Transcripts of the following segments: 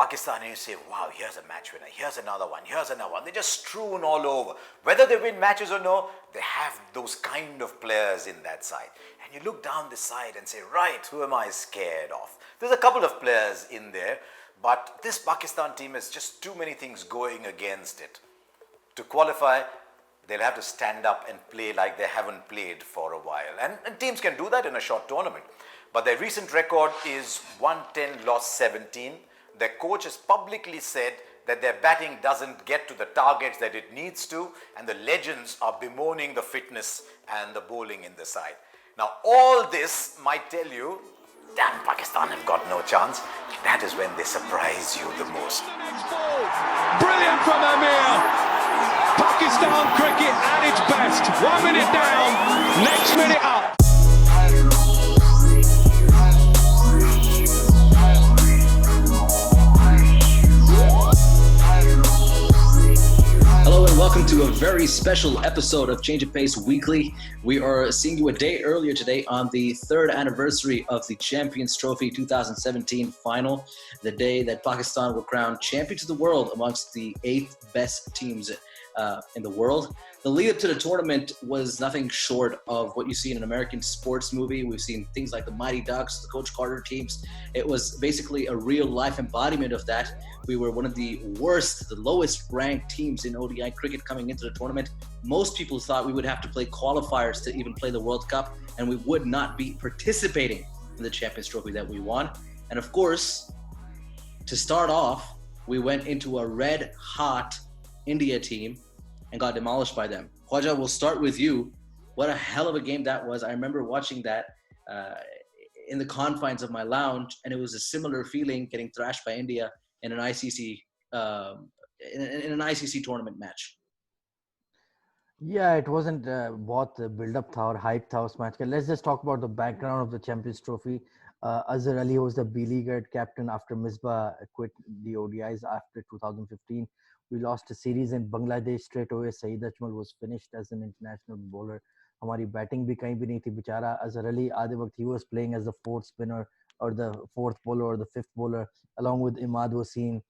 Pakistan and you say, wow, here's a match winner, here's another one, here's another one. They're just strewn all over. Whether they win matches or no, they have those kind of players in that side. And you look down the side and say, right, who am I scared of? There's a couple of players in there, but this Pakistan team has just too many things going against it. To qualify, they'll have to stand up and play like they haven't played for a while. And teams can do that in a short tournament. But their recent record is 110, lost 17. Their coach has publicly said that their batting doesn't get to the targets that it needs to, and the legends are bemoaning the fitness and the bowling in the side. Now, all this might tell you, damn, Pakistan have got no chance. That is when they surprise you the most. Brilliant from Amir. Pakistan cricket at its best. 1 minute down, next minute up. Hello and welcome to a very special episode of Change of Pace Weekly. We are seeing you a day earlier today on the third anniversary of the Champions Trophy 2017 final, the day that Pakistan were crowned champions of the world amongst the 8th best teams in the world. The lead up to the tournament was nothing short of what you see in an American sports movie. We've seen things like the Mighty Ducks, the Coach Carter teams. It was basically a real life embodiment of that. We were one of the worst, the lowest ranked teams in ODI cricket coming into the tournament. Most people thought we would have to play qualifiers to even play the World Cup, and we would not be participating in the Champions Trophy that we won. And of course, to start off, we went into a red hot India team and got demolished by them. Khwaja, we'll start with you. What a hell of a game that was. I remember watching that in the confines of my lounge, and it was a similar feeling getting thrashed by India in an ICC in an ICC tournament match. Yeah, it wasn't what the build-up tha or hype tha us match ka. Let's just talk about the background of the Champions Trophy. Azhar Ali was the B-League captain after Misbah quit the ODIs after 2015. We lost a series in Bangladesh straight away. Saeed Ajmal was finished as an international bowler. हमारी batting भी कहीं भी नहीं थी बेचारा अजहर अली आधे वक्त he was playing as the fourth spinner or the fourth bowler or the fifth bowler along with Imad Wasim.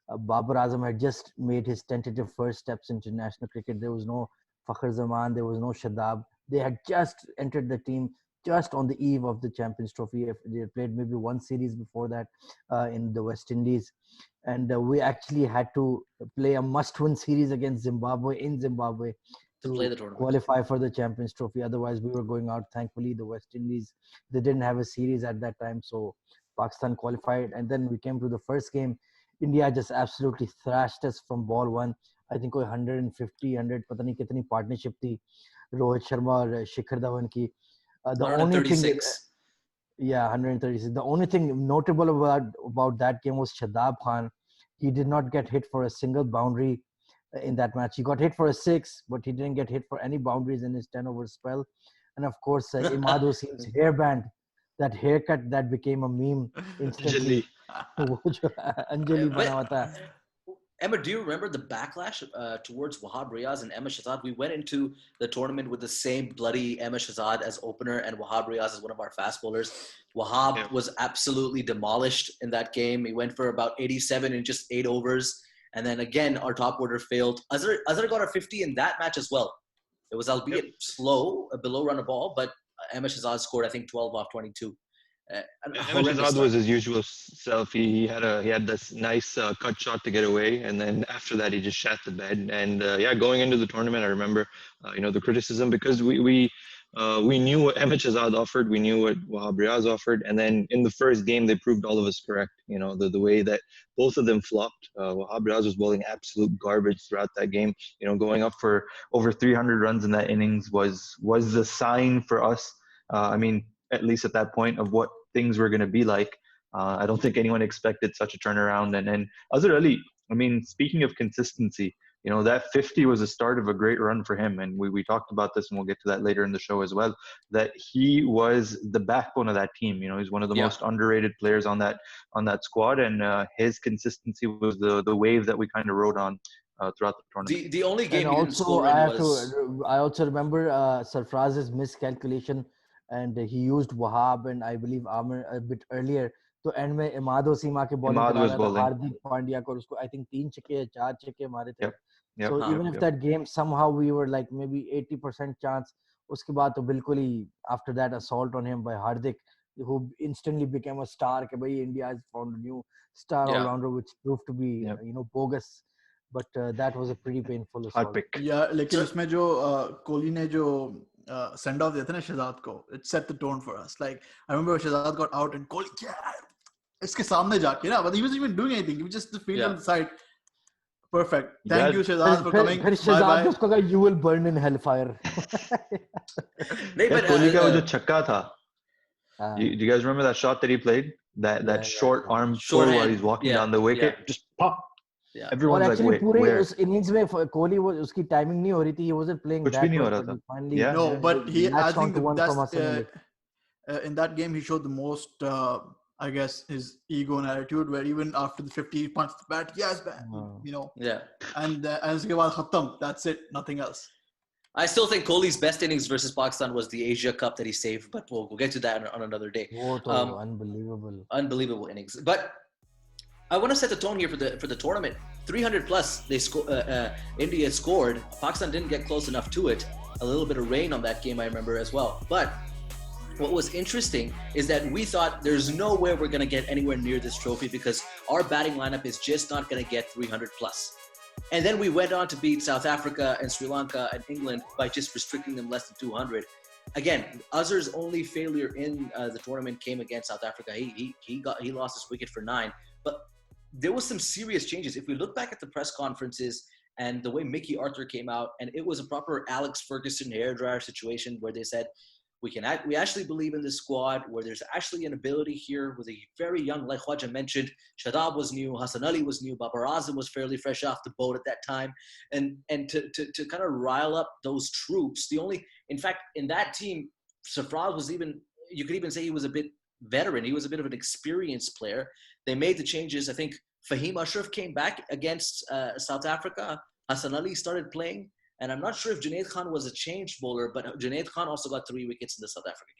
Babar Azam had just made his tentative first steps into international cricket. There was no Fakhar Zaman, there was no Shadab. They had just entered the team just on the eve of the Champions Trophy. They had played maybe one series before that in the West Indies. And we actually had to play a must-win series against Zimbabwe in Zimbabwe to play the tournament, qualify for the Champions Trophy. Otherwise, we were going out. Thankfully, the West Indies, they didn't have a series at that time. So Pakistan qualified. And then we came to the first game. India just absolutely thrashed us from ball one. I think 150, 100, पता नहीं कितनी partnership थी रोहित शर्मा और शिखर धवन की. The only thing, yeah, 136. The only thing notable about that game was Shadab Khan. He did not get hit for a single boundary in that match. He got hit for a 6, but he didn't get hit for any boundaries in his 10-over spell. And of course, Imad Wasim's hairband, that haircut that became a meme instantly. Anjali bana hua tha. Emma, do you remember the backlash towards Wahab Riaz and Emma Shahzad? We went into the tournament with the same bloody Emma Shahzad as opener and Wahab Riaz as one of our fast bowlers. Wahab was absolutely demolished in that game. He went for about 87 in just 8 overs. And then again, our top order failed. Azhar got a 50 in that match as well. It was albeit slow, a below runner ball, but Emma Shahzad scored, I think, 12 off 22. Ahmed Shahzad was his usual self. He had this nice cut shot to get away, and then after that he just shat the bed. And going into the tournament, I remember the criticism because we knew what Ahmed Shahzad offered, we knew what Wahab Riaz offered, and then in the first game they proved all of us correct. The way that both of them flopped. Wahab Riaz was bowling absolute garbage throughout that game. Going up for over 300 runs in that innings was the sign for us. At least at that point, of what things were going to be like. I don't think anyone expected such a turnaround. And Azhar Ali, speaking of consistency, that 50 was the start of a great run for him. And we talked about this, and we'll get to that later in the show as well, that he was the backbone of that team. He's one of the most underrated players on that squad. And his consistency was the wave that we kind of rode on throughout the tournament. The only game and he didn't score in was... I also remember Sarfraz's miscalculation. And he used Wahab and I believe Amir a bit earlier तो and में इमाद वसीम आके bowling Imad करा was रहा था bowling. Hardik Pandya को, उसको I think 3 छक्के या 4 छक्के मारे थे. Yep. Yep. So Yep. even if Yep. that game somehow we were like maybe 80% chance, उसके बाद तो बिल्कुल ही after that assault on him by Hardik, who instantly became a star कि भाई India has found a new star Yeah. all-rounder, which proved to be Yep. bogus. But that was a pretty painful Hard assault. pick. या लेकिन So- उसमें जो कोहली ने जो send off दिया था ना शहजाद को, it set the tone for us. Like I remember Shahzad got out and Kohli, yeah, इसके सामने जाके ना, but he wasn't even doing anything. He was just the field on the side. Perfect. Thank Yeah. you Shahzad for coming. फिर Bye Shahzad ने bye. उसको कहा you will burn in hellfire. नहीं, Yeah, but, Kohli का वो जो छक्का था. हाँ. Do you guys remember that shot that he played? That Yeah, short yeah. arm Short pull while hand, he's walking yeah, down the wicket, yeah. just pop. Yeah. और Everyone's like, actually wait, पूरे where? उस innings में कोहली वो उसकी timing नहीं हो रही थी. He wasn't playing कुछ that भी नहीं हो well, रहा but था. he finally Yeah. No, but he, I latched think onto one from that's Hassan Ali. in that game he showed the most, I guess, his ego and attitude, where even after the 50 he punched the bat, yes, man, Yeah. and उसके बाद खत्म. That's it, nothing else. I still think Kohli's best innings versus Pakistan was the Asia Cup that he saved, but we'll get to that on another day. वो तो unbelievable. Unbelievable innings. But I want to set the tone here for the tournament. 300 plus India scored. Pakistan didn't get close enough to it. A little bit of rain on that game, I remember as well. But what was interesting is that we thought there's no way we're going to get anywhere near this trophy because our batting lineup is just not going to get 300 plus. And then we went on to beat South Africa and Sri Lanka and England by just restricting them less than 200. Again, Azhar's only failure in the tournament came against South Africa. He lost his wicket for 9. But there was some serious changes. If we look back at the press conferences and the way Mickey Arthur came out, and it was a proper Alex Ferguson hairdryer situation where they said, we actually believe in this squad, where there's actually an ability here with a very young, like Khwaja mentioned, Shadab was new, Hassan Ali was new, Babar Azam was fairly fresh off the boat at that time. And to kind of rile up those troops, in fact, in that team, Sarfraz was you could even say he was a bit veteran. He was a bit of an experienced player. They made the changes. I think Fahim Ashraf came back against South Africa. Hassan Ali started playing. And I'm not sure if Junaid Khan was a changed bowler, but Junaid Khan also got 3 wickets in the South Africa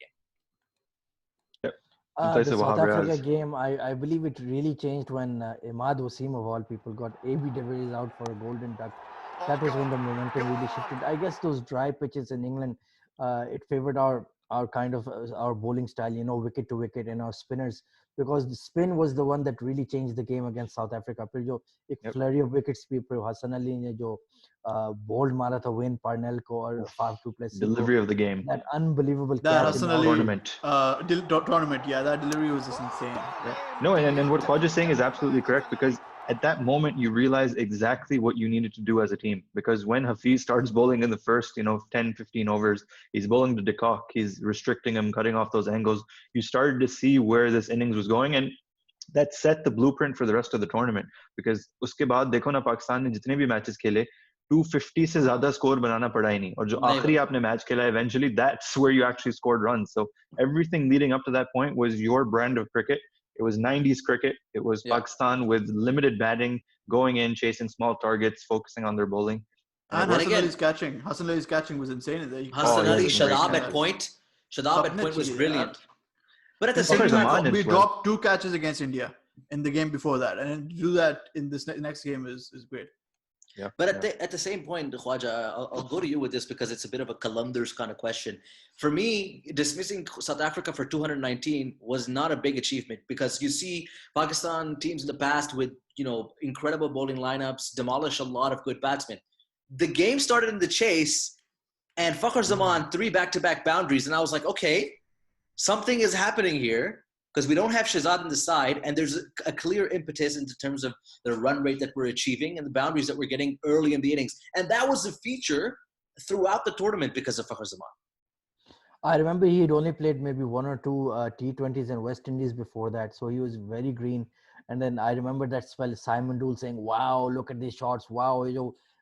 game. The South Africa game, I believe it really changed when Imad Wasim of all people got AB de Villiers out for a golden duck. That was when the momentum really shifted. I guess those dry pitches in England, it favored our kind of our bowling style, wicket to wicket, and our spinners, because the spin was the one that really changed the game against South Africa. फिर जो एक flurry of wickets भी फिर हसन अली ने जो bold मारा था Wayne Parnell को और Faf du Plessis Delivery of the game. that unbelievable That catch Hassan in the Ali tournament. Tournament, yeah, that delivery was just insane. Yeah. No, and what Khwaja is saying is absolutely correct, because at that moment you realize exactly what you needed to do as a team. Because when Hafiz starts bowling in the first 10 15 overs, he's bowling to De Kock, he's restricting him, cutting off those angles. You started to see where this innings was going, and that set the blueprint for the rest of the tournament. Because uske baad dekho na, Pakistan ne jitne bhi matches khele, 250 से ज़्यादा score बनाना पड़ा ही नहीं, और जो आखिरी आपने match खेला, eventually that's where you actually scored runs. So everything leading up to that point was your brand of cricket. It was 90s cricket. It was Pakistan with limited batting, going in, chasing small targets, focusing on their bowling. And Hassan Ali's catching was insane. Hassan Ali, Shadab great at point. Shadab at point was brilliant. But at the Same same time, time, we dropped 2 catches against India in the game before that, and to do that in this next game is great. Yeah. But at the same point, Khwaja, I'll go to you with this because it's a bit of a Kalandars kind of question. For me, dismissing South Africa for 219 was not a big achievement, because you see Pakistan teams in the past with, incredible bowling lineups, demolish a lot of good batsmen. The game started in the chase, and Fakhr Zaman 3 back-to-back boundaries, and I was like, okay, something is happening here, because we don't have Shahzad on the side, and there's a clear impetus in terms of the run rate that we're achieving and the boundaries that we're getting early in the innings. And that was a feature throughout the tournament because of Fakhr Zaman. I remember he had only played maybe 1 or 2 T20s in West Indies before that, so he was very green. And then I remember that spell, Simon Dool saying, wow, look at these shots, wow.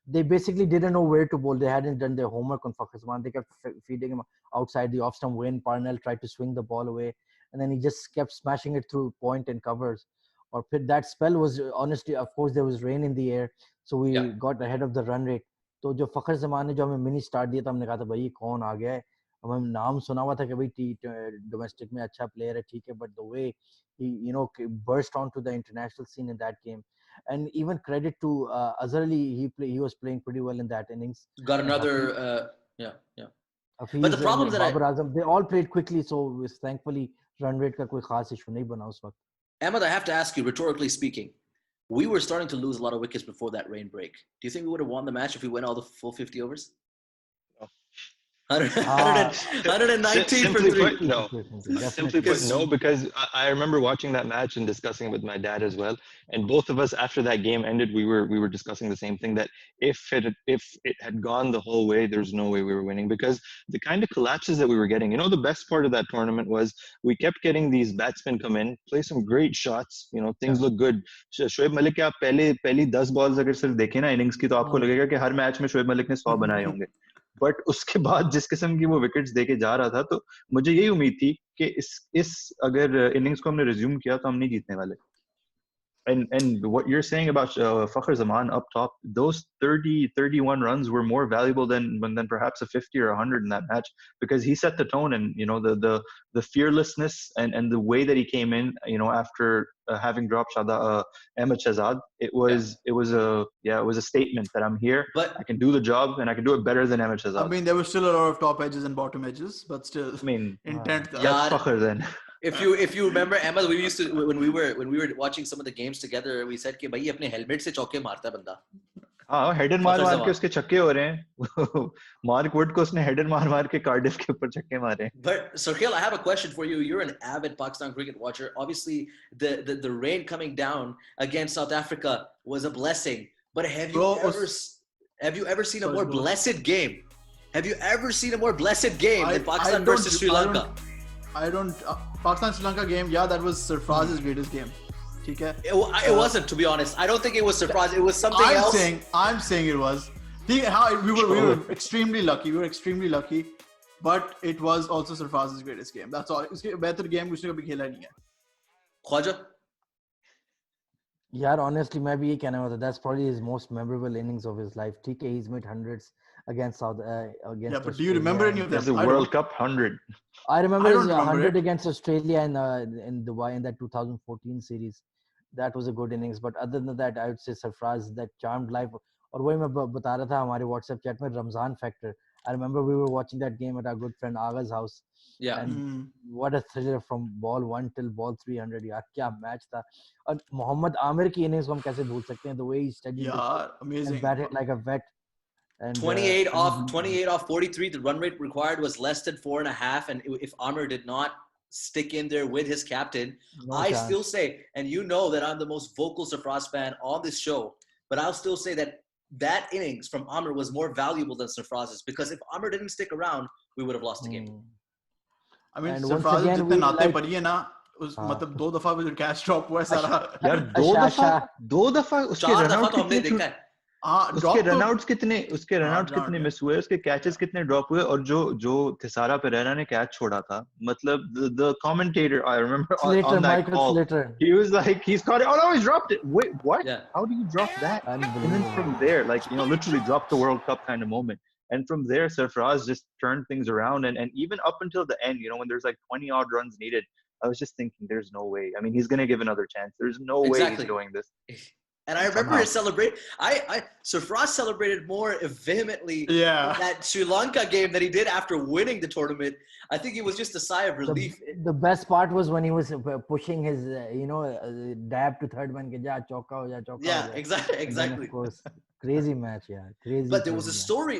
They basically didn't know where to bowl. They hadn't done their homework on Fakhr Zaman. They kept feeding him outside the off-stump. Wayne Parnell tried to swing the ball away, and then he just kept smashing it through point and covers. Or that spell was, honestly, of course, there was rain in the air, so we got ahead of the run rate. तो जो फखर जमान ने जो हमें mini start दिया था, हमने कहा था भाई कौन आ गया है, हमें नाम सुना हुआ था कि भाई डोमेस्टिक में अच्छा प्लेयर है, ठीक है, but the way he burst onto the international scene in that game, and even credit to Azhar Ali, he was playing pretty well in that innings. Got And another, yeah. But the Hafiz problem and that Babar Azam, they all played quickly, so thankfully run rate का कोई खास issue नहीं बना उस वक्त. Ahmed, I have to ask you, rhetorically speaking, we were starting to lose a lot of wickets before that rain break. Do you think we would have won the match if we went all the full 50 overs? No. 119 for Simply 3. put, no. Simply put, no, because I remember watching that match and discussing it with my dad as well. And both of us, after that game ended, we were discussing the same thing, that if it had gone the whole way, there's no way we were winning, because the kind of collapses that we were getting. The best part of that tournament was we kept getting these batsmen come in, play some great shots. Things look good. Shoaib Malik के आप पहली 10 balls अगर सिर्फ देखें ना innings की, तो आपको लगेगा कि हर मैच में शोएब मलिक ने 100 बनाए होंगे. बट उसके बाद जिस किस्म की वो विकेट्स देके जा रहा था, तो मुझे यही उम्मीद थी कि इस अगर इनिंग्स को हमने रिज्यूम किया तो हम नहीं जीतने वाले. And what you're saying about Fakhr Zaman up top, those 31 runs were more valuable than perhaps a 50 or 100 in that match, because he set the tone. And the fearlessness and the way that he came in, after having dropped Ahmed Shahzad, it was a statement that I'm here, but I can do the job, and I can do it better than Ahmed Shahzad. I mean, there were still a lot of top edges and bottom edges, but still, I mean, intent. that's Fakhr then. If you remember, Ahmed, we used to, when we were watching some of the games together, we said कि भाई अपने helmet से चौके मारता है बंदा. हाँ, header मार के उसके छक्के हो रहे हैं. मार्क वुड को उसने हेडर मार के कार्डिफ के ऊपर छक्के मारे. But Sarkil, I have a question for you. You're an avid Pakistan cricket watcher. Obviously, the rain coming down against South Africa was a blessing. But have you ever seen a more blessed game? Have you ever seen a more blessed game than Pakistan versus Sri Lanka? Pakistan Sri Lanka game, yeah, that was Sarfaraz's greatest game. Okay? It wasn't, to be honest. I don't think it was Sarfaraz. It was something else. I'm saying it was. We were extremely lucky. We were extremely lucky, but it was also Sarfaraz's greatest game. That's all. उसके बेहतर game उसने कभी खेला नहीं है. Khwaja? यार honestly मैं भी ये कहना चाहता, that's probably his most memorable innings of his life. ठीक है, he's made hundreds against against. Yeah, but do you remember any of them? That's the World Cup 100. I remember his 100 against Australia in Dubai in that 2014 series. That was a good innings. But other than that, I would say Sarfaraz, that charmed life. और वही मैं बता रहा था हमारे WhatsApp chat में, Ramzan factor. I remember we were watching that game at our good friend Aga's house. Yeah. And what a thriller from ball 1 till ball 300. यार क्या match था. और मोहम्मद आमिर की innings को हम कैसे भूल सकते हैं? The way he studied amazing. and batted like a vet. And 28 off 43, the run rate required was less than 4.5, and if Amir did not stick in there with his captain, still say, and you know that I'm the most vocal Sarfaraz fan on this show, but I'll still say that innings from Amir was more valuable than Sarfaraz's, because if Amir didn't stick around, we would have lost the game. I mean, Sarfaraz जितने नाते पड़ी है ना, मतलब 2 दफा भी catch drop हुआ है सारा. यार 2 दफा उसके रनआउट हमने देखा है. उसके रनआउट्स कितने मिस हुए, उसके कैचेस कितने ड्रॉप हुए, और जो थिसारा पेरेरा ने कैच छोड़ा था, मतलब the commentator, I remember on that call, he was like, he's caught it, oh no, he's dropped it, wait, what? Yeah. How do you drop that? And then from there, like, literally dropped the World Cup kind of moment. And from there, Sarfaraz just turned things around, and even up until the end, when there's like 20 odd runs needed, I was just thinking, there's no way. I mean, he's going to give another chance. There's no way he's doing this. And I remember his celebration. Sarfaraz celebrated more vehemently in that Sri Lanka game than he did after winning the tournament. I think it was just a sigh of relief. The best part was when he was pushing his, dab to third man, ke ja chauka ho ja, chauka yeah, ho ja. exactly. Then, of course, crazy match, yeah, crazy. But there was a story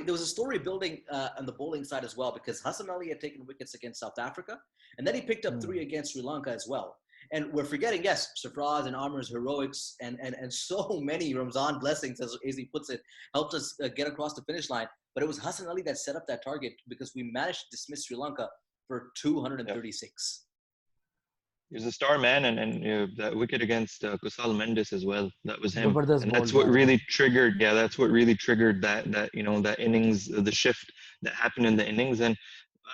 building on the bowling side as well, because Hassan Ali had taken wickets against South Africa, and then he picked up 3 against Sri Lanka as well. And we're forgetting, yes, Sarfaraz and Amir's heroics and so many Ramzan blessings, as he puts it, helped us get across the finish line. But it was Hassan Ali that set up that target, because we managed to dismiss Sri Lanka for 236. He was a star man, and that wicket against Kusal Mendes as well. That was him, and that's what really triggered. Yeah, that's what really triggered that innings, the shift that happened in the innings. And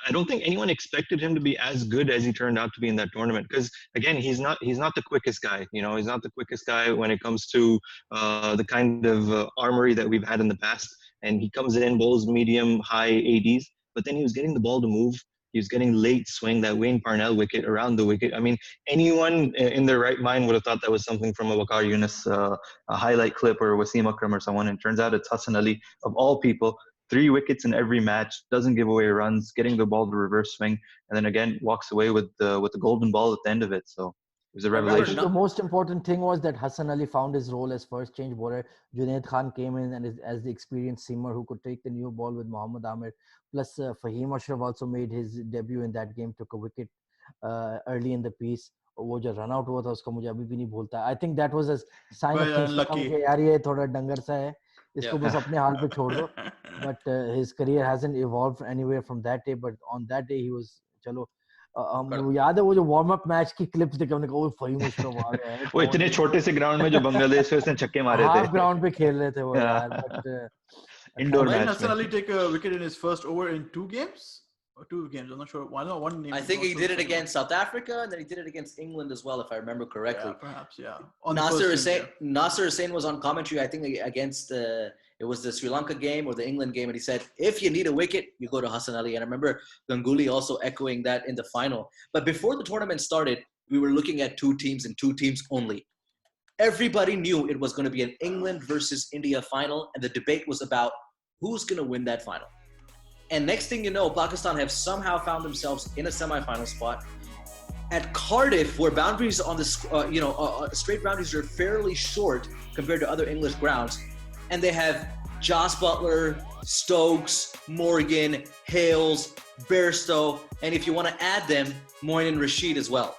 I don't think anyone expected him to be as good as he turned out to be in that tournament. Because again, he's not the quickest guy. He's not the quickest guy when it comes to the kind of armory that we've had in the past. And he comes in, bowls medium, high 80s. but then he was getting the ball to move. He was getting late swing, that Wayne Parnell wicket around the wicket. I mean, anyone in their right mind would have thought that was something from a Waqar Yunus a highlight clip or Wasim Akram or someone. And it turns out it's Hassan Ali, of all people. 3 wickets in every match, doesn't give away runs, getting the ball to reverse swing, and then again walks away with the golden ball at the end of it. So it was a revelation. The most important thing was that Hassan Ali found his role as first change bowler. Junaid Khan came in and as the experienced seamer who could take the new ball with Mohammad Amir. Plus Fahim Ashraf also made his debut in that game, took a wicket early in the piece. वो जो run out हुआ था उसका मुझे अभी भी नहीं भूलता. I think that was a sign of things to come कि यार ये थोड़ा डंगर सा है, इसको बस अपने हाल पे छोड़ दो. But his career hasn't evolved anywhere from that day. But on that day he was चलो याद है वो जो वार्म अप मैच की क्लिप्स देखे हमने कहा वो फहीम अशरफ आ गया है. वो इतने छोटे से ग्राउंड में जो बांग्लादेश में उसने छक्के मारे थे. हाफ ग्राउंड पे खेल रहे थे वो यार. But indoor match. Did Hassan Ali take a wicket in his first over in 2 games? Or 2 games, I'm not sure. Why not one name? I think he did it against South Africa, and then he did it against England as well, if I remember correctly. Yeah, perhaps, yeah. Nasser Hussain was on commentary, I think, against it was the Sri Lanka game or the England game, and he said, if you need a wicket, you go to Hassan Ali. And I remember Ganguly also echoing that in the final. But before the tournament started, we were looking at 2 teams and 2 teams only. Everybody knew it was going to be an England versus India final, and the debate was about who's going to win that final. And next thing you know, Pakistan have somehow found themselves in a semi-final spot. At Cardiff, where boundaries on the straight boundaries are fairly short compared to other English grounds, and they have Joss Butler, Stokes, Morgan, Hales, Bairstow, and if you want to add them, Moin and Rashid as well.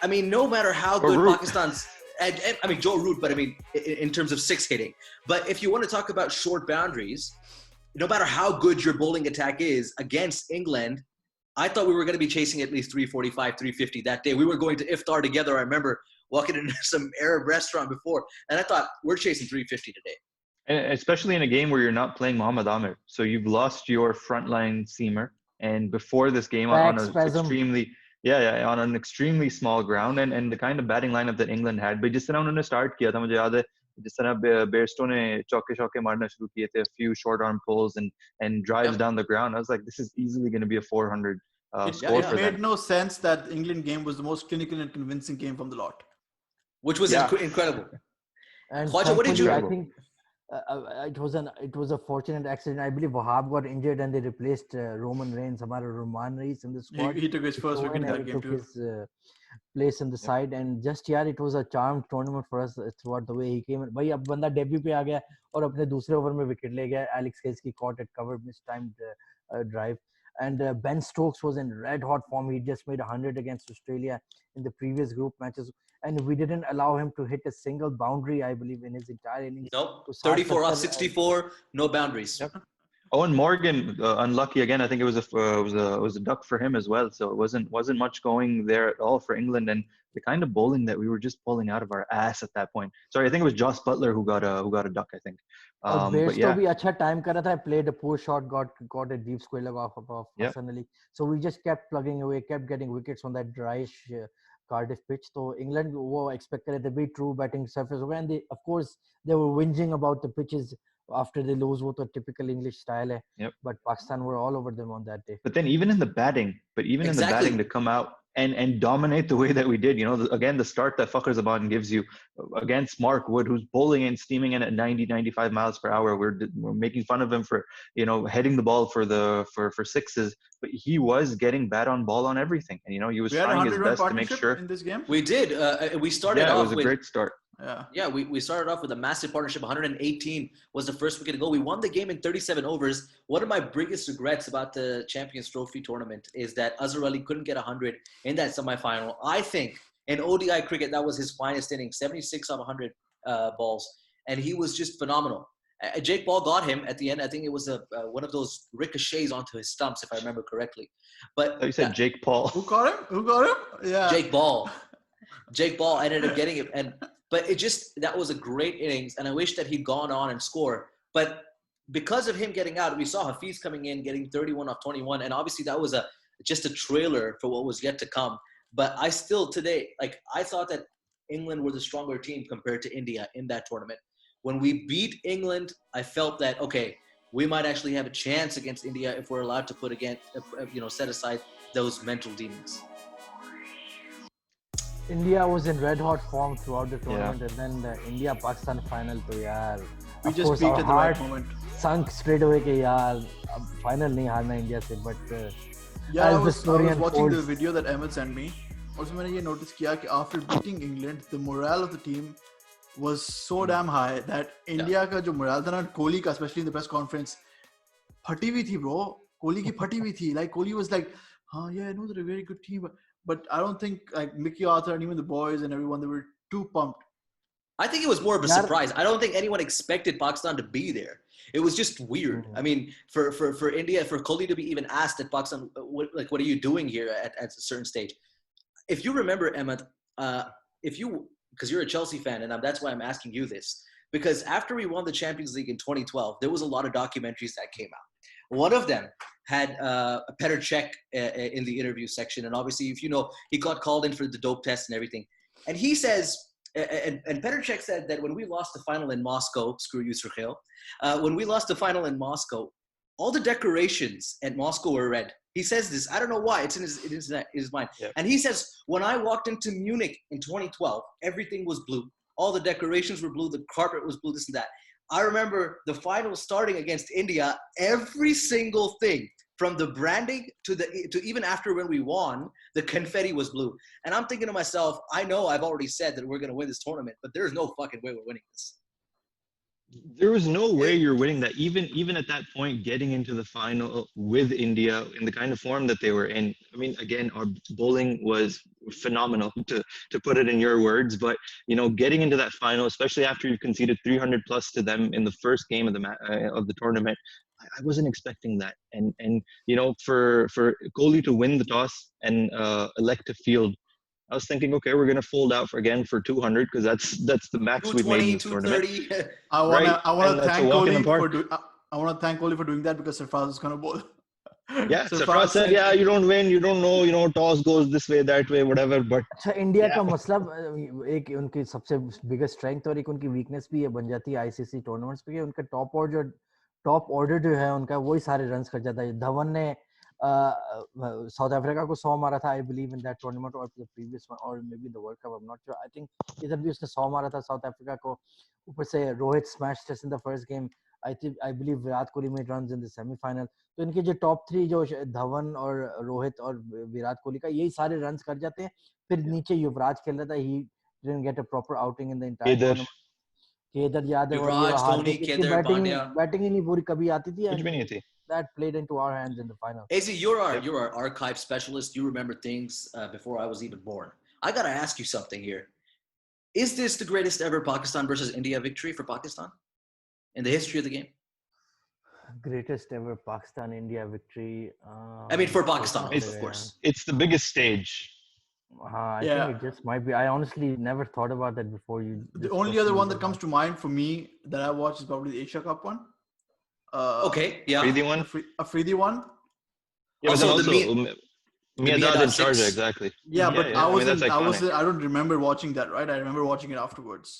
I mean, no matter how good Pakistan's, I mean Joe Root, but I mean in terms of 6 hitting. But if you want to talk about short boundaries, no matter how good your bowling attack is against England, I thought we were going to be chasing at least 345, 350 that day. We were going to iftar together. I remember walking into some Arab restaurant before, and I thought, we're chasing 350 today. And especially in a game where you're not playing Mohammad Amir. So you've lost your frontline seamer. And before this game, on an extremely small ground, and the kind of batting lineup that England had. But जिस तरह उन्होंने start किया था, मुझे याद है जिस तरह Bairstow ने चौके मारना शुरू किए थे, a few short arm pulls and drives down the ground. I was like, this is easily going to be a 400 score for them. It made no sense that the England game was the most clinical and convincing game from the lot. Which was incredible. And Khwaja, what did you? I think it was a fortunate accident. I believe Wahab got injured and they replaced Roman Reigns, Hamara Roman Reigns in the squad. He took his first wicket in that game too. His place in the side, and just it was a charmed tournament for us throughout the way he came in. भाई अब बंदा debut पे आ गया और अपने दूसरे over में wicket ले गया. Alex Hales की caught at cover, mistimed drive. And Ben Stokes was in red hot form. He just made 100 against Australia in the previous group matches. And we didn't allow him to hit a single boundary, I believe, in his entire innings. Nope. 34 off 64, no boundaries. Yep. Owen Morgan, unlucky again. I think it was a duck for him as well. So it wasn't much going there at all for England, and the kind of bowling that we were just pulling out of our ass at that point. Sorry, I think it was Joss Butler who got a duck. I think. But yeah. भी अच्छा time कर रहा था. Played a poor shot, got a deep square leg off Hassan Ali. So we just kept plugging away, kept getting wickets on that dryish Cardiff pitch. So England वो expect करे थे भी true batting surface होगा, and of course they were whinging about the pitches after they lose. वो तो typical English style है. Yep. But Pakistan were all over them on that day. But then even in the batting, to come out and dominate the way that we did, again, the start that Fakhar Zaman gives you against Mark Wood, who's bowling and steaming in at 90, 95 miles per hour. We're making fun of him for, heading the ball for sixes, but he was getting bat on ball on everything. And, he was trying his best to make sure. In this game? We did. We started off it was a great start. Yeah, we started off with a massive partnership. 118 was the first wicket to go. We won the game in 37 overs. One of my biggest regrets about the Champions Trophy tournament is that Azhar Ali couldn't get 100 in that semifinal. I think in ODI cricket, that was his finest inning, 76 on 100 balls. And he was just phenomenal. Jake Paul got him at the end. I think it was one of those ricochets onto his stumps, if I remember correctly. But you said Jake Paul. Who got him? Yeah. Jake Paul. Jake Paul ended up getting it. But that was a great innings, and I wish that he'd gone on and score. But because of him getting out, we saw Hafiz coming in, getting 31 off 21, and obviously that was just a trailer for what was yet to come. But I still today, I thought that England were the stronger team compared to India in that tournament. When we beat England, I felt that, okay, we might actually have a chance against India if we're allowed to put set aside those mental demons. India was in red hot form throughout the tournament, and then the India-Pakistan final. So yaar, We of just course peaked our at the right heart moment. sunk straight away. कि यार अब final नहीं हारना India से, but Yeah, as I the was story watching the unfolds, video that Ahmed sent me. Also, मैंने ये notice किया कि after beating England, the morale of the team was so damn high that India का जो morale था ना, कोहली का, especially in the press conference, फटी हुई थी bro. कोहली की फटी हुई थी. Like Kohli was like, yeah, I know they're a very good team, but I don't think like Mickey Arthur and even the boys and everyone, they were too pumped. I think it was more of a surprise. I don't think anyone expected Pakistan to be there. It was just weird. I mean, for India, for Kohli to be even asked at Pakistan, what are you doing here at a certain stage? If you remember, Emma, because you're a Chelsea fan, and that's why I'm asking you this, because after we won the Champions League in 2012, there was a lot of documentaries that came out. One of them had Petr Cech in the interview section, and obviously, if you know, he got called in for the dope test and everything, and he says. And Petr Cech said that when we lost the final in Moscow, screw you, Sergio, when we lost the final in Moscow, all the decorations at Moscow were red. He says this. I don't know why. It's in his mind. Yeah. And he says, when I walked into Munich in 2012, everything was blue. All the decorations were blue. The carpet was blue, this and that. I remember the final starting against India, every single thing, from the branding to even after when we won, the confetti was blue. And I'm thinking to myself, I know I've already said that we're going to win this tournament, but there's no fucking way we're winning this. There was no way you're winning that. Even at that point, getting into the final with India in the kind of form that they were in. I mean, again, our bowling was phenomenal, to put it in your words. But getting into that final, especially after you've conceded 300 plus to them in the first game of the tournament, I wasn't expecting that. And for Kohli to win the toss and elect to field, I was thinking, okay, we're gonna fold out for 200 because that's the max we've made in this tournament. I want to thank Kohli for doing that because Sarfraz was gonna bowl. Yeah, Sarfraz said, yeah, you don't win, you don't know, toss goes this way, that way, whatever. But अच्छा India का मतलब एक उनकी सबसे biggest strength और एक उनकी weakness भी ये बन जाती है आईसीसी टूर्नामेंट्स पे कि उनका टॉप ऑर्डर जो है उनका वही सारे रन्स कर जाता है. धवन ने साउथ अफ्रीका को 100 मारा था, I believe in that tournament, और द प्रीवियस वन और may be the world cup, I am not sure. I think इधर भी उसने 100 मारा था साउथ अफ्रीका को. ऊपर से Rohit smashed us in the first game. I believe Virat Kohli made runs in the semifinal. तो इनके जो टॉप 3 जो धवन और रोहित और विराट कोहली का, यही सारे रन्स कर जाते हैं. फिर नीचे युवराज खेल रहा था, he didn't get a proper outing in the entire tournament. Kedar Yadav और बैटिंग ही नहीं पूरी कभी आती थी. कुछ भी नहीं थी. That played into our hands in the final. AC, you're our archive specialist. You remember things before I was even born. I gotta ask you something here. Is this the greatest ever Pakistan versus India victory for Pakistan in the history of the game? Greatest ever Pakistan-India victory. I mean, for Pakistan, of course. It's the biggest stage. I think it just might be. I honestly never thought about that before. The only other one that comes to mind for me that I watched is probably the Asia Cup one. Okay, yeah. Afridi one? Afridi one? Yeah, also Miyadad in Sharjah, exactly. Yeah, but I don't remember watching that, right? I remember watching it afterwards.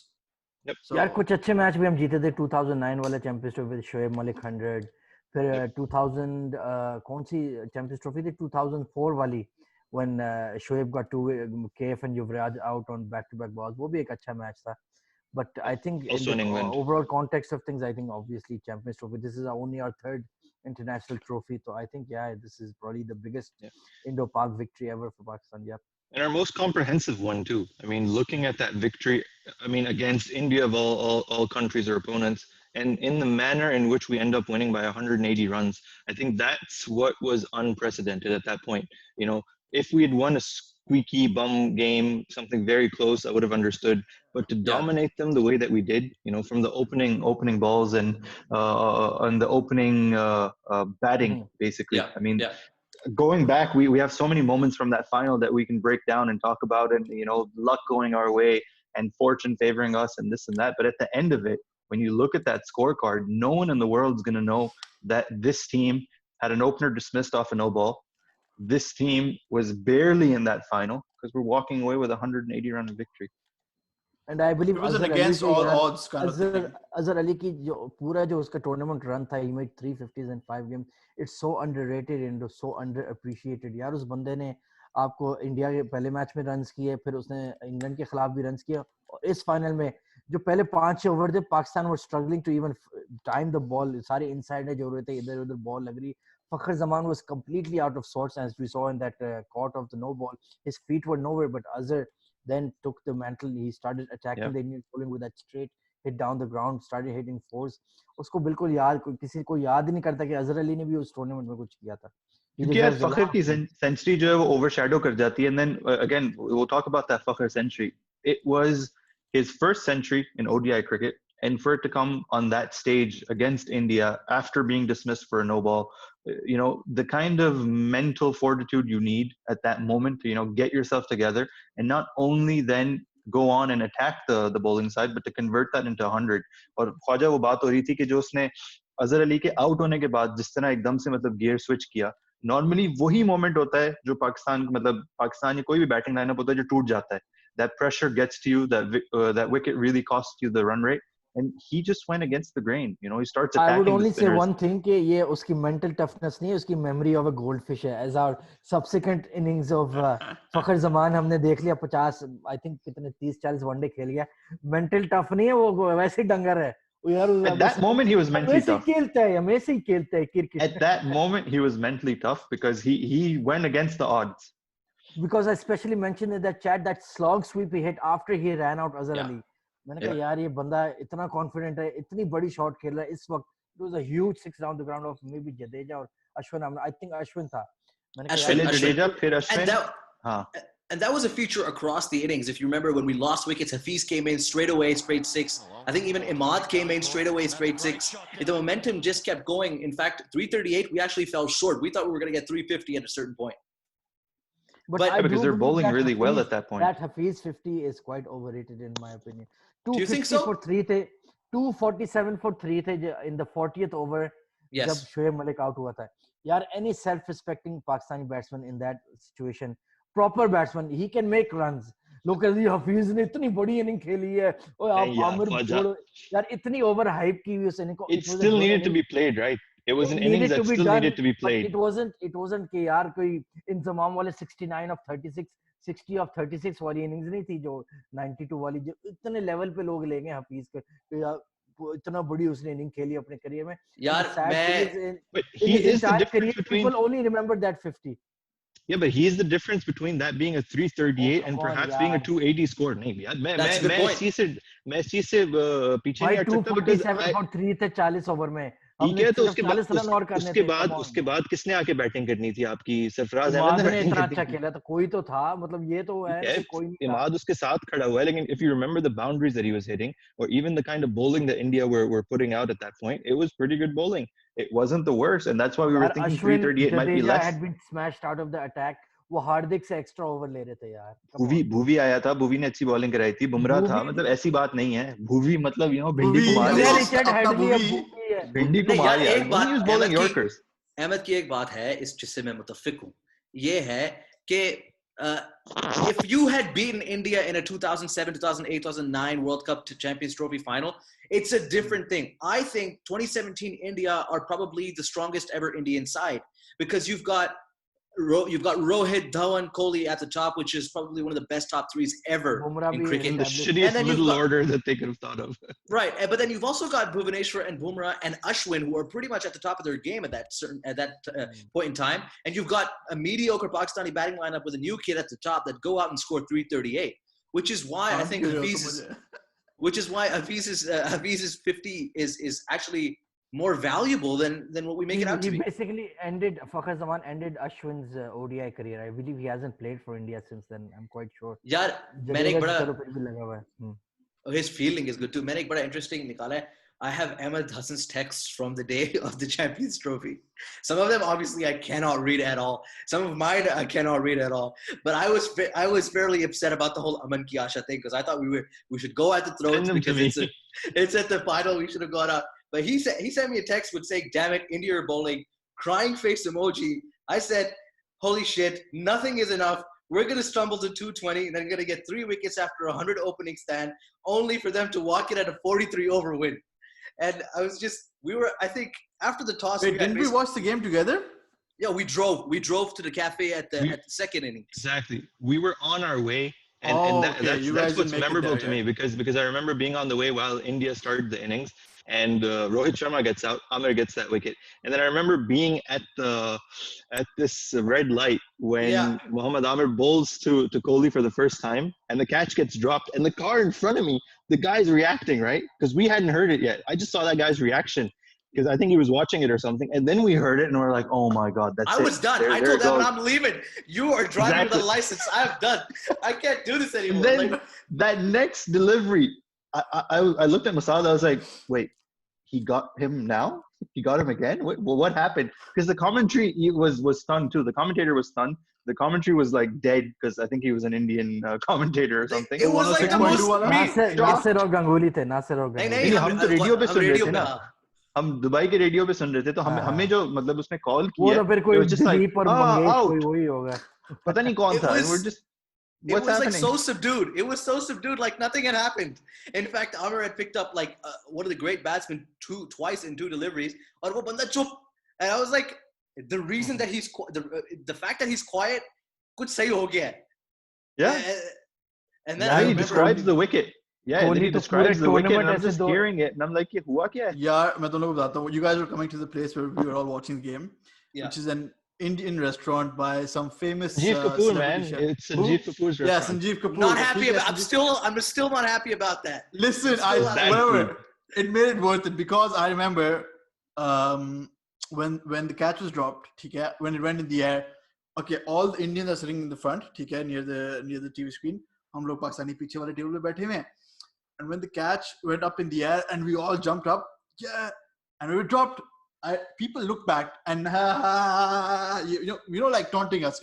Yep. So, यार कुछ अच्छे match भी हम जीते थे. 2009 वाला champions trophy with Shoaib Malik 100. फिर 2000 कौन सी चैंपियंस ट्रॉफी थी? 2004 वाली when Shoaib got KF and Yuvraj out on back-to-back balls. वो भी एक अच्छा मैच था. But I think also in the overall context of things, I think obviously Champions Trophy, this is only our third international trophy. So I think, this is probably the biggest Indo-Pak victory ever for Pakistan. Yeah. And our most comprehensive one too. I mean, looking at that victory, I mean, against India of all countries or opponents, and in the manner in which we end up winning by 180 runs, I think that's what was unprecedented at that point. If we had won a squeaky bum game, something very close, I would have understood. But to dominate them the way that we did, from the opening balls and on the opening batting, basically. I mean, going back, we have so many moments from that final that we can break down and talk about, and luck going our way and fortune favoring us and this and that. But at the end of it, when you look at that scorecard, no one in the world is going to know that this team had an opener dismissed off a no ball. This team was barely in that final because we're walking away with a 180 run victory. And I believe It was an Azhar Ali against ki all yaar, odds kind of thing. Azhar Ali ki jo पूरा जो उसका tournament run था, he made 350s in 5 games. It's so underrated and so underappreciated. यार उस बंदे ने आपको India के पहले मैच में रन्स किए, फिर उसने इंग्लैंड के खिलाफ भी रन्स किए, और इस फाइनल में जो पहले 5 over the, Pakistan was struggling to even time the ball. सारे इनसाइड जो रहे थे, इधर उधर बॉल लग रही. Fakhar Zaman was completely out of sorts, as we saw in that caught of the no ball. His feet were nowhere, but Azhar then took the mantle. He started attacking the Indian bowling with that straight hit down the ground, started hitting fours. उसको बिल्कुल याद, किसी को याद ही नहीं करता कि अजहर अली ने भी उस टूर्नामेंट में कुछ किया था. क्योंकि यार फखर की सेंचुरी जो है वो ओवरशैडो कर जाती है. And then again we'll talk about that Fakhar century. It was his first century in ODI cricket, and for it to come on that stage against India after being dismissed for a no ball, you know, the kind of mental fortitude you need at that moment to, you know, get yourself together and not only then go on and attack the bowling side, but to convert that into 100. और ख्वाजा वो बात हो रही थी कि जो उसने अजहर अली के आउट होने के बाद जिस तरह एकदम से मतलब गियर स्विच किया, नॉर्मली वही मोमेंट होता है जो पाकिस्तान मतलब पाकिस्तान या कोई भी बैटिंग लाइनअप होता है जो टूट जाता है. That pressure gets to you, that wicket really costs you the run rate, and he just went against the grain. You know, he starts attacking. I would only say one thing कि ये उसकी mental toughness नहीं है, उसकी memory of a goldfish है. As our subsequent innings of Fakhar Zaman हमने देख लिया 50, I think कितने 30-40 वनडे खेल गया. Mental tough नहीं है, वो वैसे ही डंगर है. At that moment he was mentally tough. हमेशा ही खेलता है cricket. At that moment he was mentally tough because he went against the odds. Because I especially mentioned in that chat that slog sweep he hit after he ran out Azhar Ali. मैंने कहा यार ये बंदा इतना confident है, इतनी बड़ी shot खेल रहा है इस वक्त. It was a huge 6 down the ground of maybe Jadeja or Ashwin. I think Ashwin था. And that was a feature across the innings. If you remember when we lost wickets, Hafiz came in straight away, straight 6. I think even Imad came in straight away, straight 6. The momentum just kept going. In fact, 338, we actually fell short. We thought we were going to get 350 at a certain point. But because they're bowling really well at that point. That Hafiz 50 is quite overrated in my opinion. Do you think so? For 3 थे, 247 for 3 थे in the 40th over. Yes. जब Shoaib Malik out हुआ था. यार, any self-respecting Pakistani batsman in that situation, proper batsman, he can make runs. लोग कहते हैं हफीज ने इतनी बड़ी इनिंग खेली है. और आप आमिर छोड़ो यार, इतनी ओवर हाइप की हुई उस इनिंग को. It still needed to be played, right? It was an innings that still needed to be played. It wasn't कि यार कोई इंतजाम वाले 69 of 36, 60 of 36 वाली इनिंग्स नहीं थी जो 92 वाली, जो इतने लेवल पे लोग ले गए हफीज के. इतना बड़ी उसने इनिंग खेली अपने करियर में. यार but he is the difference between people only remember that 50. Yeah, but he is the difference between that being a 338 and perhaps being a 280 score. नहीं यार, मैं इसी से पीछे नहीं हट सकता because 247 for 3 थे 40 ओवर में. ठीक है, तो उसके बाद किसने आके बैटिंग करनी थी आपकी? सरफराज अहमद ने इतना अच्छा खेला तो कोई तो था, मतलब ये तो है कोई नहीं. इमाद उसके साथ खड़ा हुआ है, लेकिन if you remember the boundaries that he was hitting or even the kind of bowling that India were putting out at that point, it was pretty good bowling. It wasn't the worst, and that's why we were thinking 338 might be less. had been smashed out of the attack. वो हार्दिक से extra over ले रहे थे यार. भूवी आया था, भूवी ने अच्छी बॉलिंग कराई थी. बुमराह था, मतलब ऐसी बात नहीं है. भूवी मतलब भिंडी कुमार है. अहमद की एक बात है इस जिससे मैं मुत्तफिक हूँ, ये है कि if you had beaten India in a 2007, 2008, 2009 World Cup to Champions Trophy final, it's a different thing. I think 2017 India are probably the strongest ever Indian side because you've got Rohit, Dhawan, Kohli at the top, which is probably one of the best top threes ever in cricket. The shittiest little order that they could have thought of. Right, but then you've also got Bhuvaneshwar and Bumrah and Ashwin, who are pretty much at the top of their game at that point in time. And you've got a mediocre Pakistani batting lineup with a new kid at the top that go out and score 338, which is why I think Hafiz's 50 is actually more valuable than what we make it out to be. He basically Fakhar Zaman ended Ashwin's ODI career. I believe he hasn't played for India since then. I'm quite sure. यार मैंने एक बड़ा his fielding is good too. मैंने एक बड़ा interesting निकाला है. I have Ahmed Hassan's texts from the day of the Champions Trophy. Some of them obviously I cannot read at all. Some of mine I cannot read at all. But I was fairly upset about the whole Aman Ki Asha thing because I thought we should go at the throats because it's at the final. We should have gone out. But he sent me a text with saying, "Damn it, India are bowling," crying face emoji. I said, "Holy shit, nothing is enough. we're going to stumble to 220 and then going to get 3 wickets after a 100 opening stand, only for them to walk in at a 43 over win. And I think after the toss. Wait, didn't we watch the game together? Yeah, we drove to the cafe at the second innings. Exactly. We were on our way. And that's what's memorable to me because I remember being on the way while India started the innings, and Rohit Sharma gets out, Amir gets that wicket, and then I remember being at this red light when Muhammad Amir bowls to Kohli for the first time, and the catch gets dropped, and the car in front of me, the guy's reacting, right? Because we hadn't heard it yet. I just saw that guy's reaction. Because I think he was watching it or something, and then we heard it, and we're like, "Oh my God, that's it!" I was done. I told them I'm leaving. You are driving with a license. I'm done. I can't do this anymore. And then that next delivery, I looked at Masad. I was like, "Wait, he got him now? He got him again? What happened?" Because the commentary was stunned too. The commentator was stunned. The commentary was like dead because I think he was an Indian commentator or something. It was like the most. Nasir और गंगूली थे. Nasir और नहीं, हम तो radio पे सुन रहे थे ना. हम दुबई के रेडियो पे सुन रहे थे तो हमें जो मतलब उसने कॉल किया वो तो फिर कोई दिलीप और मंगेश कोई वही होगा पता नहीं कौन था we're just what's happening? Like so subdued. It was so subdued like nothing had happened. In fact, Amir had picked up like one of the great batsmen twice in 2 deliveries और वो बंदा चुप. And I was like, the reason that he's the fact that he's quiet कुछ सही हो गया. Yeah. And then he describes the wicket. Yeah, and then he describes the wicket, and I'm just hearing it, and I'm like, "हुआ क्या है?" Yeah, मैं तुम लोगों को बताता हूँ. You guys were coming to the place where we were all watching the game, which is an Indian restaurant by some famous. Sanjeev Kapoor, man. Chef. It's Sanjeev Kapoor's restaurant. Yeah, Sanjeev Kapoor. Not happy about. I'm still not happy about that. Listen, whatever. It made it worth it because I remember when the catch was dropped, okay, when it went in the air. Okay, all the Indians are sitting in the front, okay, near the TV screen. हम लोग पाकिस्तानी पीछे वाले table पे बैठे हुए हैं. And when the catch went up in the air and we all jumped up, and we were dropped, people looked back and like taunting us,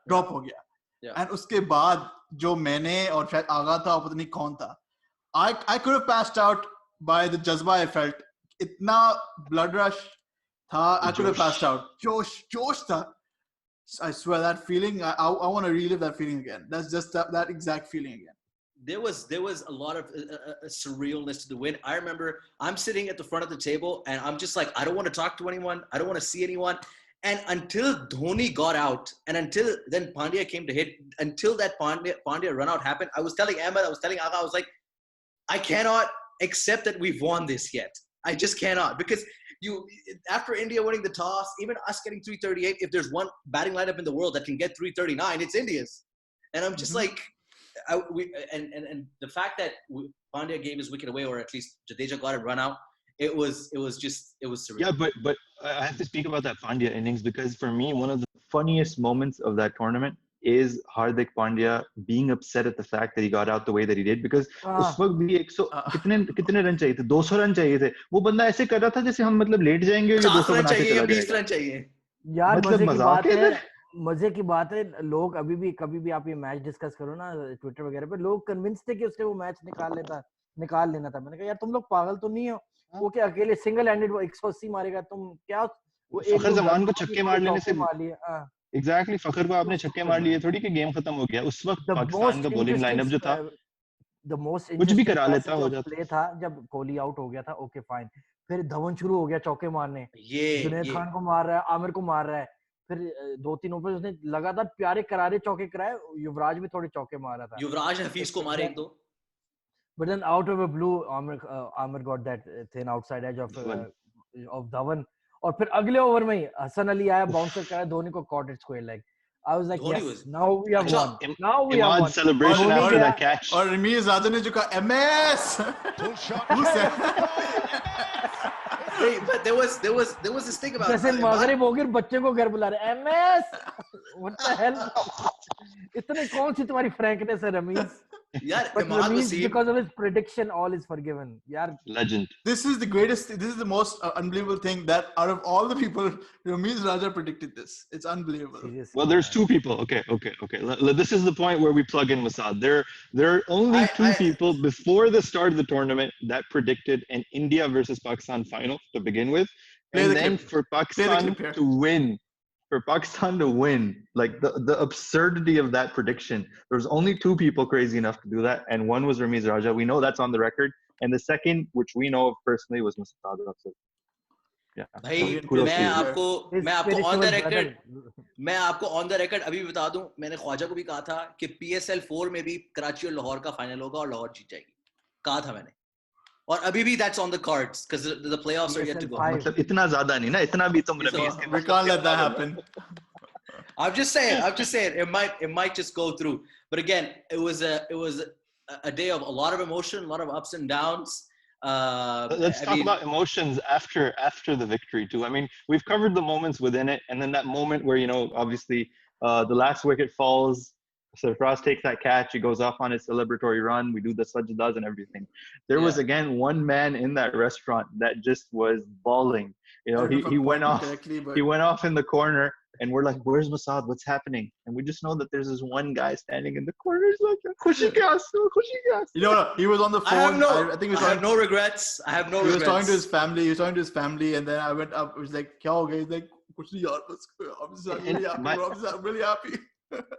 drop ho gaya. Yeah. And uske baad jo मैंने और शायद आगा था और पता नहीं कौन था, I could have passed out by the jazba I felt. Itna blood rush tha, I could have passed out. Josh tha. I swear that feeling, I want to relive that feeling again. That's just that exact feeling again. There was a lot of surrealness to the win. I remember I'm sitting at the front of the table and I'm just like, I don't want to talk to anyone. I don't want to see anyone. And until Dhoni got out and until then Pandya came to hit, until that Pandya run out happened, I was telling Ahmed, I was telling Agha, I was like, I cannot accept that we've won this yet. I just cannot. Because after India winning the toss, even us getting 338, if there's one batting lineup in the world that can get 339, it's India's. And I'm just like, and the fact that Pandya gave his wicket away, or at least Jadeja got it run out, it was surreal. Yeah, but I have to speak about that Pandya innings because for me, one of the funniest moments of that tournament is Hardik Pandya being upset at the fact that he got out the way that he did because उस वक्त भी 100 कितने run चाहिए थे 200 run चाहिए थे वो बंदा ऐसे कर रहा था जैसे हम मतलब लेट जाएंगे और 200 बना के चला जाएगा 20 रन चाहिए यार मतलब मजे की बात है लोग अभी भी कभी भी आप ये मैच डिस्कस करो ना ट्विटर वगैरह पे लोग कन्विंस थे कि उसने वो मैच निकाल लेना था मैंने कहा यार तुम लोग पागल तो नहीं हो वो क्या अकेले सिंगल हैंडेड 180 मारेगा तुम क्या वो फखर जमान को छक्के मार लेने से एग्जैक्टली फखर को आपने छक्के मार लिए थोड़ी कि गेम खत्म हो गया उस वक्त पाकिस्तान का बॉलिंग लाइनअप जो था द मोस्ट कुछ भी करा लेता हो जाता प्ले था जब कोहली आउट हो गया था ओके फाइन फिर धवन शुरू हो गया चौके मारने जुनैद खान को मार रहा है आमिर को मार रहा है फिर 2-3 ओवर उसने लगातार प्यारे करारे चौके कराए युवराज भी थोड़े चौके मार रहा था युवराज हफीज को मारे एक दो but then out of a blue Amir got that thin outside edge of Dhawan और फिर अगले ओवर में ही हसन अली आया बाउंसर कराया धोनी को caught it square leg I was like yes now we have won now we have won celebration after that catch और रमीज राजा ने जो कहा MS but there was this thing about जैसे मगरिब हो गई बच्चे को घर बुला रहे MS what the hell इतने कौन सी तुम्हारी frankness है रमीज यार because of his prediction all is forgiven yaar legend this is the most unbelievable thing that out of all the people Ramiz Raja predicted this it's unbelievable seriously. Well there's two people okay this is the point where we plug in Masad there are only two people before the start of the tournament that predicted an India versus Pakistan final to begin with and then for Pakistan to win for Pakistan to win, like the absurdity of that prediction. There was only 2 people crazy enough to do that, and one was Ramiz Raja. We know that's on the record, and the second, which we know of personally, was Mustad Afzal. Yeah. भाई So kudos मैं to you. आपको His मैं आपको on the spiritual record brother. मैं आपको on the record अभी भी बता दूं, मैंने ख्वाजा को भी कहा था कि PSL 4 में भी कराची और लाहौर का फाइनल होगा और लाहौर जीत जाएगी, कहा था मैंने, और अभी भी that's on the cards because the playoffs are yet to go. PSL 5. मतलब इतना ज्यादा नहीं ना, इतना भी तुम रमीज के We can't let that happen. I'm just saying it might just go through, but again it was a day of a lot of emotion, a lot of ups and downs. Let's talk about emotions after the victory too. I mean, we've covered the moments within it, and then that moment where, you know, obviously the last wicket falls, Sarfraz takes that catch, he goes off on his celebratory run, we do the sajdas and everything. There was again one man in that restaurant that just was bawling. You know, he went off in the corner, and we're like, where's Masad? What's happening? And we just know that there's this one guy standing in the corner. He's like, Khushi ke aasu, Khushi ke aasu. You know, he was on the phone. I think he was I have no regrets. I have no regrets. He was talking to his family. He was talking to his family, and then I went up. It was like, "Kya ho gaya?" He's like, "Kuch nahi yaar, bas, I'm really happy. I'm really happy."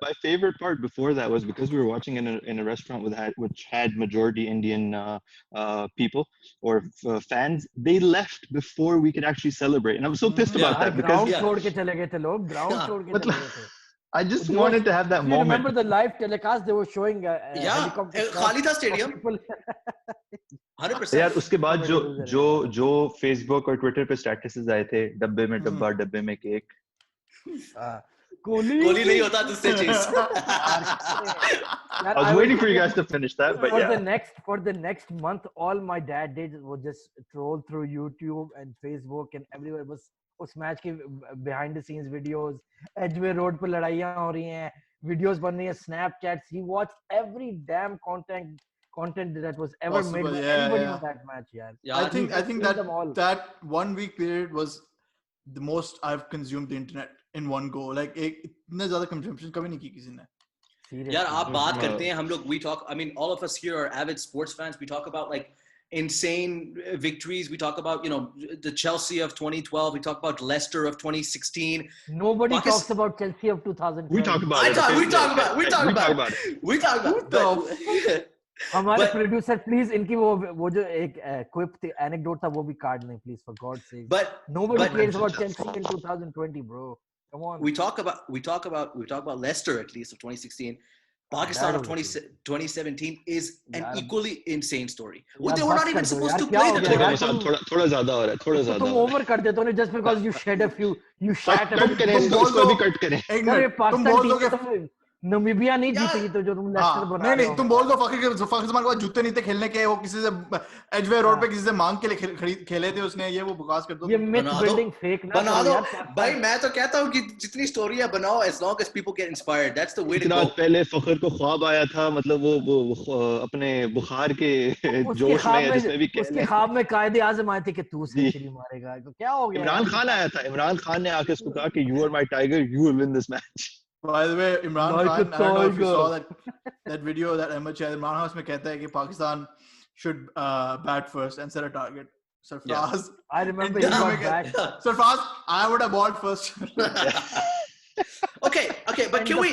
My favorite part before that was because we were watching in a restaurant which had majority Indian people or fans. They left before we could actually celebrate, and I was so pissed about that because Ground छोड़ के चले गए थे लोग. Ground छोड़ के चले गए थे. I just wanted to have that You moment. remember the live telecast? They were showing helicopter shots खाली था of stadium. people. 100%. यार उसके बाद जो Facebook और Twitter पे statuses आए थे, डब्बे में डब्बा, डब्बे में केक. कोहली नहीं होता तुझसे चीज. I was waiting for you guys to finish that, but for the next month, all my dad did was just troll through YouTube and Facebook and everywhere was उस मैच के behind the scenes videos, Edgware Road पे लड़ाइयाँ हो रही हैं, videos बन रही हैं, Snapchats. He watched every damn content that was ever made by anybody on that match. Yeah, I think that 1 week period was the most I've consumed the internet in one go. Like इतने ज़्यादा consumption कभी नहीं की किसी ने. यार आप बात करते हैं हम लोग, we talk, I mean all of us here are avid sports fans. We talk about like insane victories. We talk about, you know, the Chelsea of 2012. We talk about Leicester of 2016. Nobody talks about Chelsea of 2012. we talk about it. We talk about it. हमारे producer please इनकी वो जो एक क्विप थी, anecdote था, वो भी काट लें please, for God sake. But nobody cares about Chelsea in 2020, bro. Come on. We talk about Leicester at least of 2016. Pakistan of 2017 is an equally insane story. They were not even supposed to play the tournament. थोड़ा ज़्यादा हो रहा है, थोड़ा ज़्यादा. तुम over कर देते हो ना, just because you shed a few, you shat a cut करें इसको भी कट करें. पाकिस्तान टीम नमीबिया नहीं जीती तो जो तुम लेस्टर बना रहे हो. नहीं तुम बोल दो फकीर जमान के बाद जूते नहीं थे खेलने के, वो किसी से एजवे रोड पे किसी से मांग के लिए खेले थे उसने, ये वो बकवास कर दो. ये मिथ बिल्डिंग फेक ना बना दो भाई. मैं तो कहता हूं कि जितनी स्टोरी है बनाओ, as long as people get inspired. That's the way to go. पहले फखर को ख्वाब आया था, मतलब वो अपने बुखार के जोश में जिसमें भी उसके ख्वाब में कायदे आज़म आए थे कि तू सेंचुरी मारेगा. क्या हो गया? इमरान खान आया था, इमरान खान ने आके उसको कहा कि you are my tiger, you will win this match. By the way, Imran Khan, I don't know if you saw that video that Ahmed Shahid Imran Khan उसमें कहता है कि Pakistan should bat first and set a target. Sarfraz, I remember he got back. Sarfraz, I would have balled first. Okay, but And can we?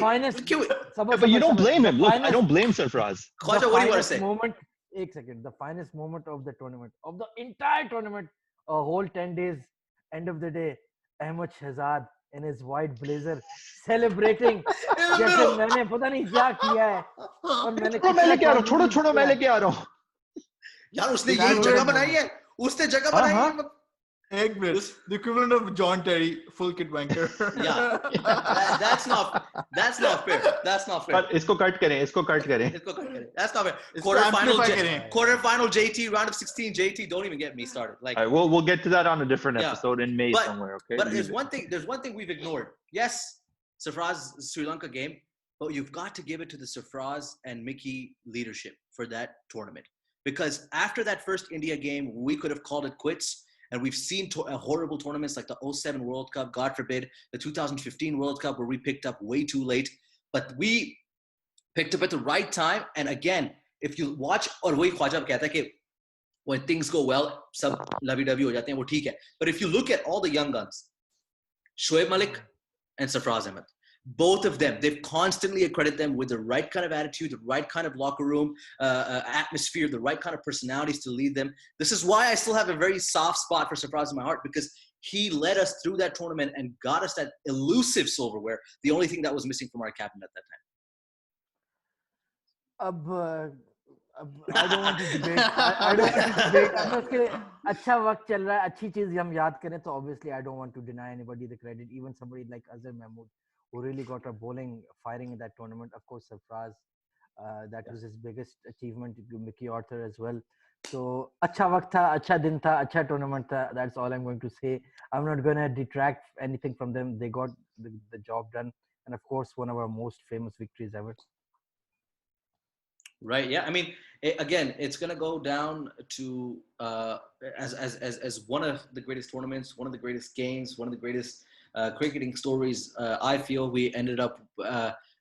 But you don't blame him. Look, I don't blame Sarfraz. Khwaja, what do you want to say? एक second. The finest moment of the tournament, of the entire tournament, a whole 10 days, end of the day, Ahmed Shahzad in his white blazer celebrating. जैसे मैंने पता नहीं क्या किया है और मैंने मैं लेके आ रहा हूँ, छोड़ो मैं लेके आ रहा हूँ. यार उसने ये जगह बनाई है, उसने जगह बनाई है. Egg minutes, the equivalent of John Terry, full kit wanker. Yeah, that's not fair. That's not fair. But इसको कट करें. That's not fair. Quarterfinal JT, round of 16 JT. Don't even get me started. Like, all right, we'll get to that on a different episode in May somewhere. Okay. But there's one thing we've ignored. Yes, Sarfraz Sri Lanka game, but you've got to give it to the Sarfraz and Mickey leadership for that tournament, because after that first India game, we could have called it quits. And we've seen horrible tournaments like the 2007 World Cup, God forbid, the 2015 World Cup, where we picked up way too late. But we picked up at the right time. And again, if you watch, or वही ख्वाजा कहता है कि when things go well, सब lovey-dovey हो जाते हैं, वो ठीक है. But if you look at all the young guns, Shoaib Malik and Sarfraz Ahmed. Both of them, they've constantly accredited them with the right kind of attitude, the right kind of locker room atmosphere, the right kind of personalities to lead them. This is why I still have a very soft spot for Sarfraz in my heart, because he led us through that tournament and got us that elusive silverware, the only thing that was missing from our captain at that time. I don't want to debate. I don't want to debate. अब उसके अच्छा वक्त चल रहा है, अच्छी चीज हम याद करें तो obviously I don't want to deny anybody the credit, even somebody like Azhar Mahmood, who really got our bowling firing in that tournament. Of course, Sarfraz, that was his biggest achievement. Mickey Arthur as well. So अच्छा वक्त था, अच्छा दिन था, अच्छा tournament था. That's all I'm going to say. I'm not going to detract anything from them. They got the job done, and of course, one of our most famous victories ever. Right. Yeah. I mean, again, it's going to go down to as one of the greatest tournaments, one of the greatest games, one of the greatest cricketing stories. I feel we ended up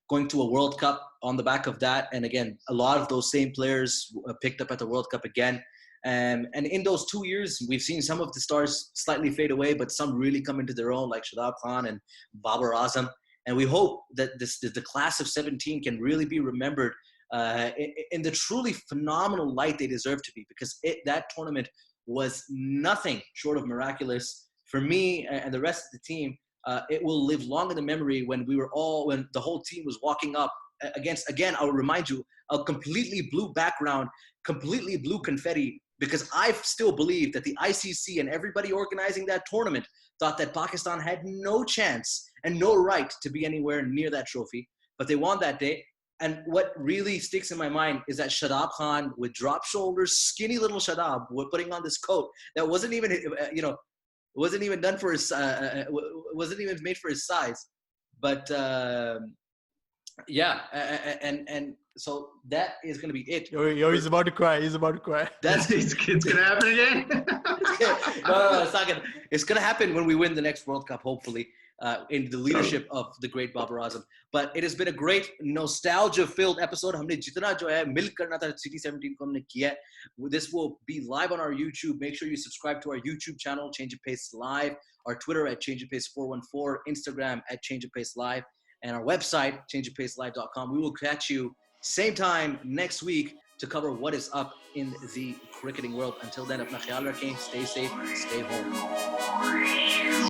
going to a World Cup on the back of that. And again, a lot of those same players picked up at the World Cup again. And in those 2 years, we've seen some of the stars slightly fade away, but some really come into their own, like Shadab Khan and Babar Azam. And we hope that the class of 17 can really be remembered in the truly phenomenal light they deserve to be, because that tournament was nothing short of miraculous. For me and the rest of the team, it will live long in the memory when the whole team was walking up against, again, I'll remind you, a completely blue background, completely blue confetti, because I still believe that the ICC and everybody organizing that tournament thought that Pakistan had no chance and no right to be anywhere near that trophy, but they won that day. And what really sticks in my mind is that Shadab Khan, with drop shoulders, skinny little Shadab, putting on this coat that wasn't even, wasn't even done for his, wasn't even made for his size. But yeah, and so that is going to be it. Yo, he's about to cry. He's about to cry. That's It's gonna happen again. no, it's not gonna. It's gonna happen when we win the next World Cup, hopefully, in the leadership of the great Babar Azam. But it has been a great nostalgia-filled episode. हमने जितना जो है मिल करना था City 17 को हमने किया. This will be live on our YouTube. Make sure you subscribe to our YouTube channel, Change of Pace Live, our Twitter at Change of Pace 414, Instagram at Change of Pace Live, and our website, changeofpacelive.com. We will catch you same time next week to cover what is up in the cricketing world. Until then, apna khayal rakhein, stay safe, and stay home.